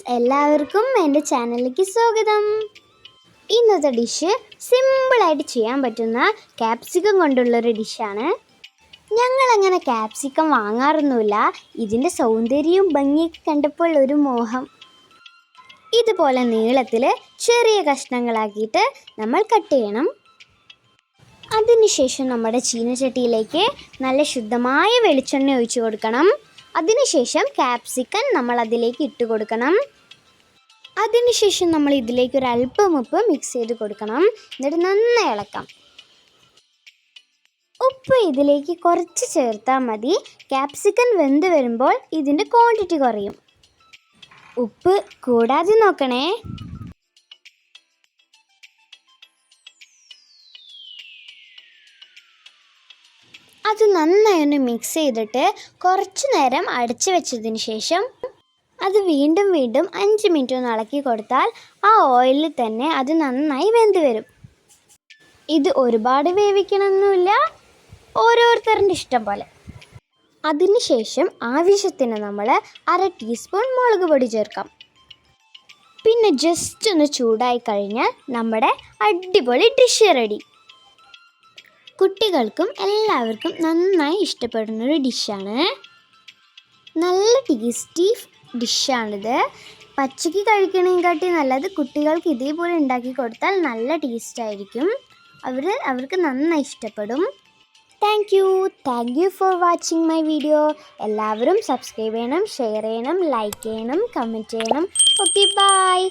Friends, എല്ലാവർക്കും എൻ്റെ ചാനലിലേക്ക് സ്വാഗതം. ഇന്നത്തെ ഡിഷ് സിമ്പിളായിട്ട് ചെയ്യാൻ പറ്റുന്ന ക്യാപ്സിക്കം കൊണ്ടുള്ളൊരു ഡിഷാണ്. ഞങ്ങളങ്ങനെ ക്യാപ്സിക്കം വാങ്ങാറൊന്നുമില്ല. ഇതിൻ്റെ സൗന്ദര്യവും ഭംഗിയൊക്കെ കണ്ടപ്പോൾ ഒരു മോഹം. ഇതുപോലെ നീളത്തിൽ ചെറിയ കഷ്ണങ്ങളാക്കിയിട്ട് നമ്മൾ കട്ട് ചെയ്യണം. അതിനുശേഷം നമ്മുടെ ചീനച്ചട്ടിയിലേക്ക് നല്ല ശുദ്ധമായ വെളിച്ചെണ്ണ ഒഴിച്ചു കൊടുക്കണം. അതിനുശേഷം ക്യാപ്സിക്കം നമ്മൾ അതിലേക്ക് ഇട്ട് കൊടുക്കണം. അതിനുശേഷം നമ്മൾ ഇതിലേക്ക് ഒരു അല്പം ഉപ്പ് മിക്സ് ചെയ്ത് കൊടുക്കണം. എന്നിട്ട് നന്നായി ഇളക്കാം. ഉപ്പ് ഇതിലേക്ക് കുറച്ച് ചേർത്താൽ മതി. ക്യാപ്സിക്കം വെന്ത് വരുമ്പോൾ ഇതിൻ്റെ ക്വാണ്ടിറ്റി കുറയും. ഉപ്പ് കൂടാതെ നോക്കണേ. അത് നന്നായി ഒന്ന് മിക്സ് ചെയ്തിട്ട് കുറച്ച് നേരം അടച്ചു വെച്ചതിന് ശേഷം അത് വീണ്ടും 5 മിനിറ്റ് ഒന്ന് ഇളക്കി കൊടുത്താൽ ആ ഓയിലിൽ തന്നെ അത് നന്നായി വെന്ത് വരും. ഇത് ഒരുപാട് വേവിക്കണമെന്നില്ല, ഓരോരുത്തരുടെ ഇഷ്ടം പോലെ. അതിനുശേഷം ആവശ്യത്തിന് നമ്മൾ 1/2 ടീസ്പൂൺ മുളക് പൊടി ചേർക്കാം. പിന്നെ ജസ്റ്റ് ഒന്ന് ചൂടായി കഴിഞ്ഞാൽ നമ്മുടെ അടിപൊളി ഡിഷ് റെഡി. കുട്ടികൾക്കും എല്ലാവർക്കും നന്നായി ഇഷ്ടപ്പെടുന്നൊരു ഡിഷാണ്. നല്ല ടേസ്റ്റി ഡിഷാണിത്. പച്ചയ്ക്ക് കഴിക്കണേക്കാട്ടി നല്ലത് കുട്ടികൾക്ക് ഇതേപോലെ ഉണ്ടാക്കി കൊടുത്താൽ നല്ല ടേസ്റ്റായിരിക്കും. അവർക്ക് നന്നായി ഇഷ്ടപ്പെടും. Thank you for watching my video. എല്ലാവരും സബ്സ്ക്രൈബ് ചെയ്യണം, ഷെയർ ചെയ്യണം, ലൈക്ക് ചെയ്യണം, കമൻറ്റ് ചെയ്യണം. Okay, by.